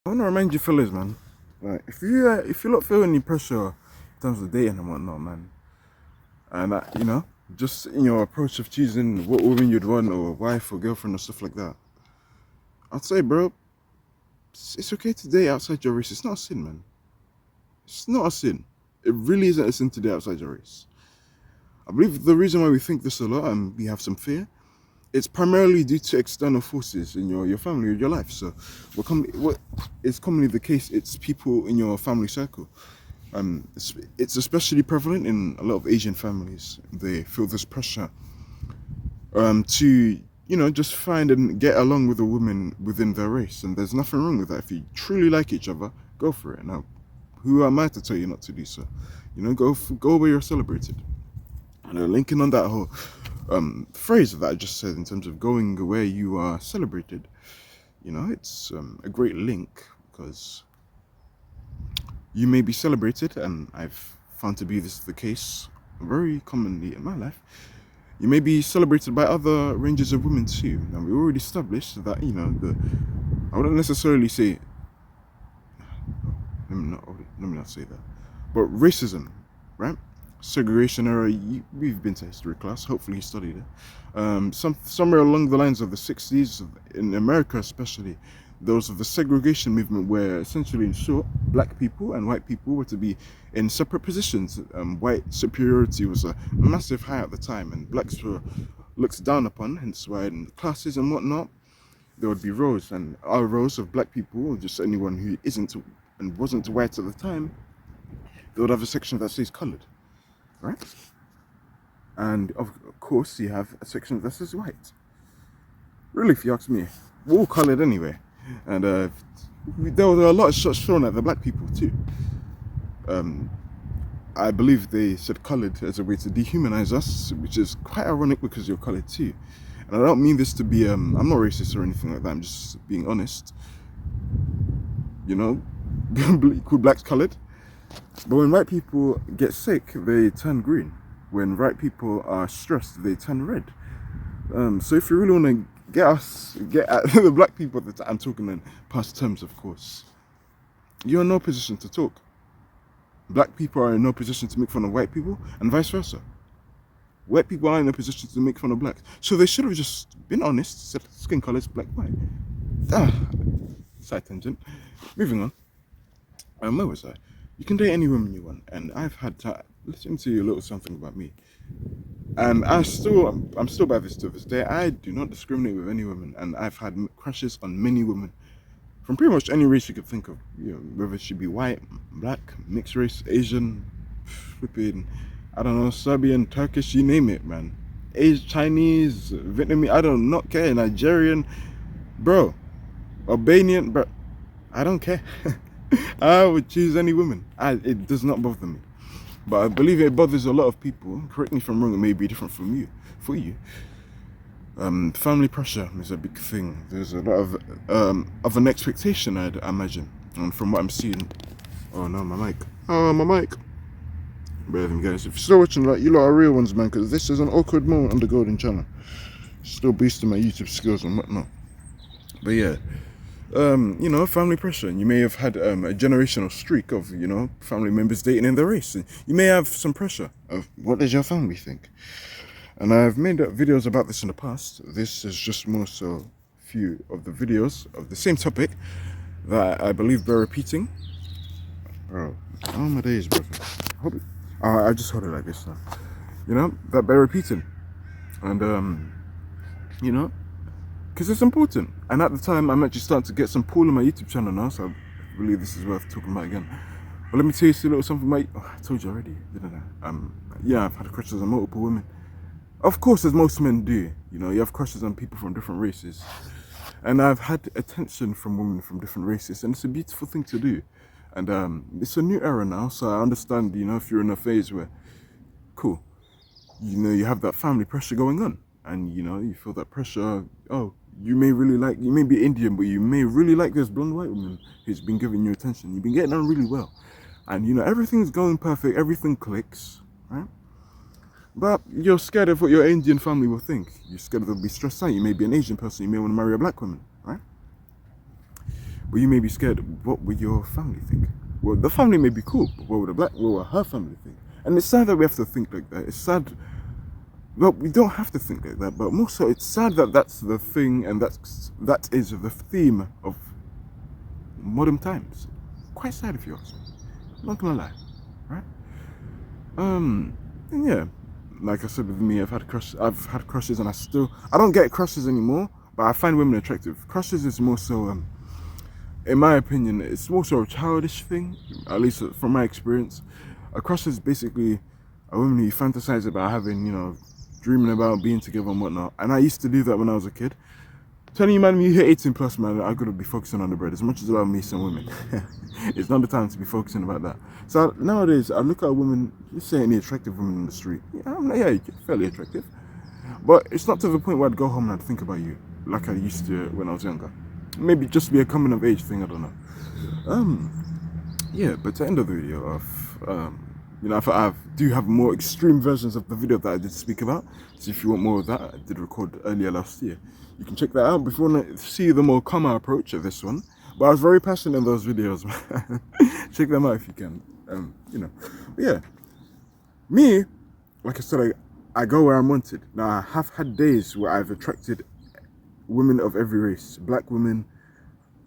I want to remind you fellas, man. Like, if you not feel any pressure in terms of dating and whatnot, man, and just in your approach of choosing what woman you'd want or wife or girlfriend or stuff like that, I'd say, bro, it's okay to date outside your race. It's not a sin, man. It's not a sin. It really isn't a sin to date outside your race. I believe the reason why we think this a lot and we have some fear, it's primarily due to external forces in your family or your life. So what is commonly the case, it's people in your family circle. It's especially prevalent in a lot of Asian families. They feel this pressure to just find and get along with a woman within their race, and there's nothing wrong with that. If you truly like each other, go for it. Now, who am I to tell you not to do so? Go where you're celebrated. And linking on that whole phrase that I just said in terms of going where you are celebrated, it's a great link because you may be celebrated, and I've found to be this the case very commonly in my life. You may be celebrated by other ranges of women too. Now, we already established that, I wouldn't necessarily say, let me not say that, but racism, right? Segregation era, we've been to history class, hopefully you studied it. Somewhere along the lines of the 60s, in America especially, there was the segregation movement where essentially, in short, black people and white people were to be in separate positions. White superiority was a massive high at the time, and blacks were looked down upon, hence why in classes and whatnot, there would be rows, and our rows of black people, or just anyone who isn't and wasn't white at the time, they would have a section that says coloured, right? And of course, you have a section that says white. Really, if you ask me, we're all coloured anyway. And there were a lot of shots thrown at the black people too. I believe they said coloured as a way to dehumanize us, which is quite ironic because you're coloured too. And I don't mean this to be, I'm not racist or anything like that, I'm just being honest. Cool, blacks coloured. But when white people get sick, they turn green. When white people are stressed, they turn red. So if you really want to get at the black people that I'm talking in past terms, of course, you're in no position to talk. Black people are in no position to make fun of white people, and vice versa. White people are in a position to make fun of blacks. So they should have just been honest, said skin colors, black, white. Side tangent. Moving on. Where was I? You can date any woman you want, and I've had to listen to you a little something about me. And I'm still by this to this day. I do not discriminate with any woman, and I've had crushes on many women from pretty much any race you could think of. Whether she be white, black, mixed race, Asian, flipping, I don't know, Serbian, Turkish, you name it, man. Chinese, Vietnamese, I do not care. Nigerian, bro, Albanian, bro, I don't care. I would choose any woman. It does not bother me. But I believe it bothers a lot of people. Correct me if I'm wrong, it may be different for you. Family pressure is a big thing. There's a lot of an expectation, I'd imagine. And from what I'm seeing, oh no, my mic. Oh, my mic. Bear with me, guys. If you're still watching, you lot are real ones, man, because this is an awkward moment on the Golden Channel. Still boosting my YouTube skills and whatnot. But yeah. Family pressure. And you may have had a generational streak of, family members dating in their race. And you may have some pressure of what does your family think? And I've made videos about this in the past. This is just more so a few of the videos of the same topic that I believe bear repeating. Bro, oh my days, brother. I just hold it like this now. That bear repeating. And, because it's important. And at the time, I'm actually starting to get some pull on my YouTube channel now, so I believe this is worth talking about again. But let me tell you a little something, mate. I told you already, didn't I? Yeah, I've had crushes on multiple women. Of course, as most men do. You have crushes on people from different races. And I've had attention from women from different races, and it's a beautiful thing to do. And it's a new era now, so I understand, if you're in a phase where, cool, you have that family pressure going on. And, you feel that pressure, you may be Indian, but you may really like this blonde white woman who's been giving you attention. You've been getting on really well. And, everything's going perfect, everything clicks, right? But you're scared of what your Indian family will think. You're scared they'll be stressed out. You may be an Asian person, you may want to marry a black woman, right? but you may be scared. What would your family think? Well, the family may be cool, but what will her family think? And it's sad that we have to think like that. It's sad. Well, we don't have to think like that, but more so, it's sad that that's the thing, and that is the theme of modern times. Quite sad if you ask me. I'm not gonna lie, right? And yeah, like I said with me, I've had crushes, and I don't get crushes anymore, but I find women attractive. Crushes is more so, in my opinion, it's more so a childish thing, at least from my experience. A crush is basically a woman who you fantasize about having, dreaming about being together and whatnot. And I used to do that when I was a kid. Telling you, man, when you hit 18 plus, man, I gotta be focusing on the bread. As much as I love me some women, it's not the time to be focusing about that. So nowadays, I look at a woman, let's say any attractive woman in the street. Yeah, you're fairly attractive. But it's not to the point where I'd go home and I'd think about you, like I used to when I was younger. Maybe just be a coming of age thing, I don't know. Yeah, but to end of the video off, I do have more extreme versions of the video that I did speak about. So if you want more of that, I did record earlier last year. You can check that out if you want to see the more calmer approach of this one. But I was very passionate in those videos, man. Check them out if you can. But yeah, me, like I said, I go where I'm wanted. Now, I have had days where I've attracted women of every race. Black women,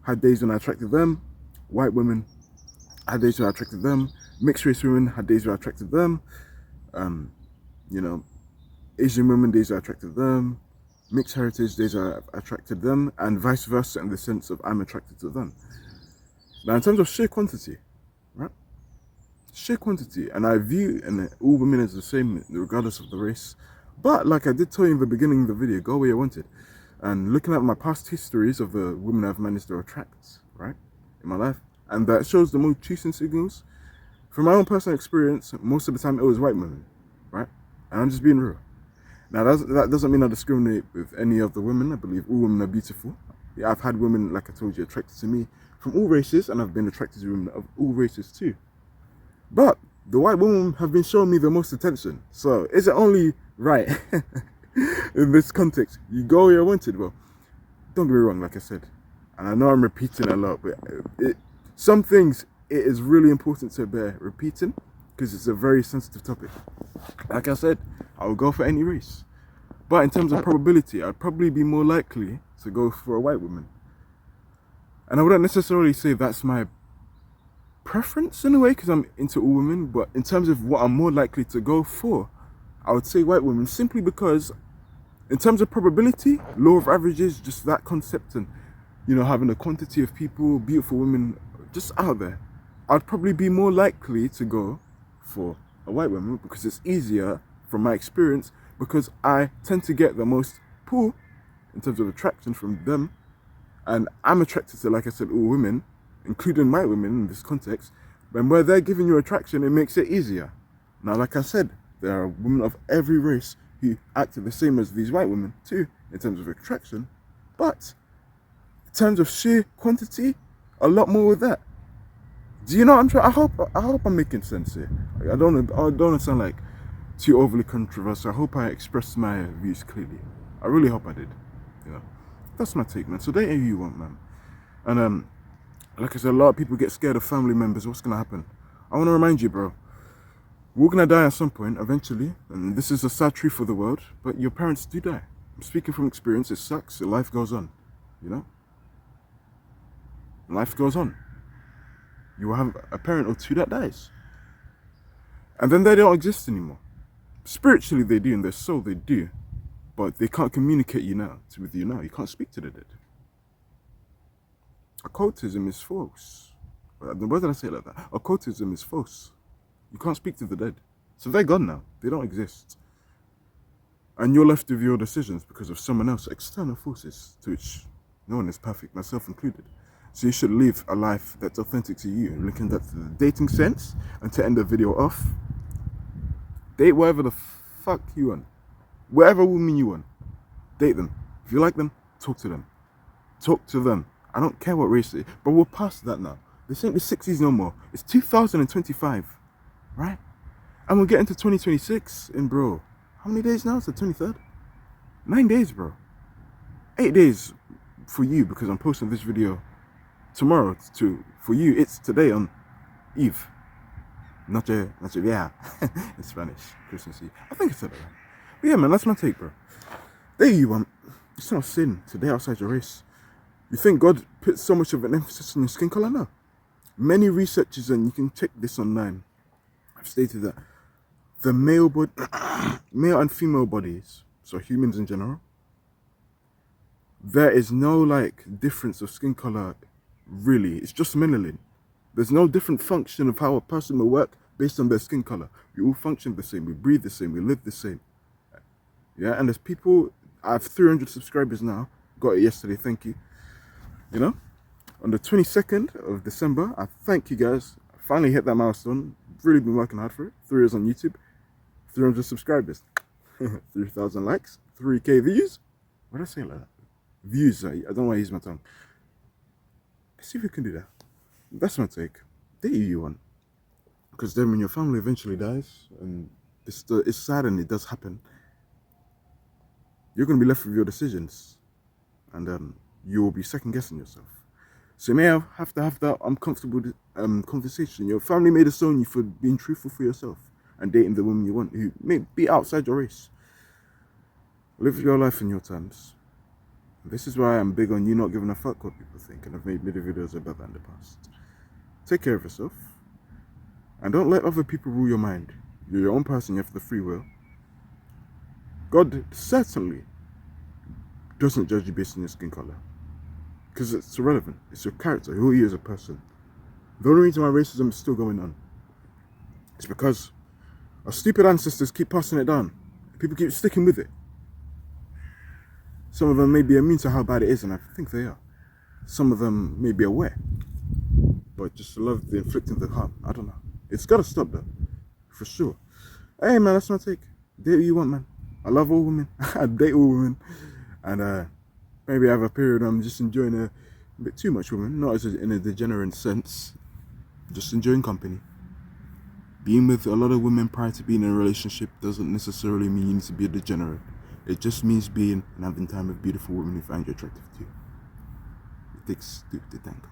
had days when I attracted them. White women, had days where I attracted them. Mixed race women, had days where I attracted them. Asian women, days where I attracted them. Mixed heritage, days where I attracted them. And vice versa, in the sense of I'm attracted to them. Now, in terms of sheer quantity, right? Sheer quantity, and I view all women as the same, regardless of the race. But like I did tell you in the beginning of the video, go where you wanted. And looking at my past histories of the women I've managed to attract, right, in my life, and that shows the most chasing signals. From my own personal experience, most of the time it was white women, right? And I'm just being real. Now that doesn't mean I discriminate with any of the women. I believe all women are beautiful. Yeah, I've had women, like I told you, attracted to me from all races, and I've been attracted to women of all races too. But the white women have been showing me the most attention. So is it only right in this context? You go where you're wanted. Well, don't get me wrong, like I said, and I know I'm repeating a lot, but some things it is really important to bear repeating because it's a very sensitive topic. Like I said, I would go for any race. But in terms of probability, I'd probably be more likely to go for a white woman. And I wouldn't necessarily say that's my preference in a way because I'm into all women, but in terms of what I'm more likely to go for, I would say white women, simply because in terms of probability, law of averages, just that concept, and having a quantity of people, beautiful women just out there, I'd probably be more likely to go for a white woman because it's easier from my experience, because I tend to get the most pull in terms of attraction from them, and I'm attracted to, like I said, all women, including white women in this context. But where they're giving you attraction, it makes it easier. Now, like I said, there are women of every race who act the same as these white women too, in terms of attraction. But in terms of sheer quantity, a lot more with that. Do you know what I'm trying? I hope I'm making sense here. I don't want to sound like too overly controversial. I hope I expressed my views clearly. I really hope I did. That's my take, man. So date who you want, man. And like I said, a lot of people get scared of family members. What's gonna happen? I want to remind you, bro. We're gonna die at some point, eventually, and this is a sad truth for the world. But your parents do die. I'm speaking from experience. It sucks. Life goes on. Life goes on. You will have a parent or two that dies, and then they don't exist anymore. Spiritually, they do, in their soul, they do, but they can't communicate with you now. You can't speak to the dead. Occultism is false. Why did I say it like that? Occultism is false. You can't speak to the dead. So they're gone now. They don't exist. And you're left with your decisions because of someone else, external forces, to which no one is perfect, myself included. So you should live a life that's authentic to you. Looking at the dating sense, and to end the video off, date whatever the fuck you want. Whatever woman you want. Date them. If you like them, talk to them. Talk to them. I don't care what race it is, but we're past that now. This ain't the 60s no more. It's 2025, right? And we're getting to 2026, and bro, how many days now? It's the 23rd? 9 days, bro. 8 days for you, because I'm posting this video tomorrow for you, it's today on Eve. Noche Vieja in Spanish, Christmas Eve. I think it's today. But yeah, man, that's my take, bro. There you want. It's not a sin to date outside your race. You think God puts so much of an emphasis on your skin color? No. Many researchers, and you can check this online, have stated that the male and female bodies, so humans in general, there is no like difference of skin color, really. It's just melanin. There's no different function of how a person will work based on their skin color. We all function the same. We breathe the same. We live the same. Yeah, and there's people. I have 300 subscribers now. Got it yesterday. Thank you. You know, on the 22nd of December, I thank you guys. I finally hit that milestone. Really been working hard for it. 3 years on YouTube, 300 subscribers, 3,000 likes, 3K views. What did I say like that? Views. I don't want to use my tongue. Let's see if we can do that. That's my take. Date who you want. Because then when your family eventually dies, and it's sad and it does happen, you're going to be left with your decisions. And you will be second guessing yourself. So you may have to have that uncomfortable conversation. Your family may disown you for being truthful for yourself and dating the woman you want, who may be outside your race. Live your life in your terms. This is why I'm big on you not giving a fuck what people think, and I've made many videos about that in the past. Take care of yourself, and don't let other people rule your mind. You're your own person, you have the free will. God certainly doesn't judge you based on your skin color, because it's irrelevant. It's your character, who you are as a person. The only reason why racism is still going on is because our stupid ancestors keep passing it down. People keep sticking with it. Some of them may be immune to how bad it is, and I think they are. Some of them may be aware, but just love the inflicting the harm. I don't know. It's got to stop though, for sure. Hey man, that's my take. Date who you want, man. I love all women. I date all women. And maybe I have a period where I'm just enjoying a bit too much women. Not as in a degenerate sense. Just enjoying company. Being with a lot of women prior to being in a relationship doesn't necessarily mean you need to be a degenerate. It just means being and having time with beautiful women who find you attractive too. It takes two to tango.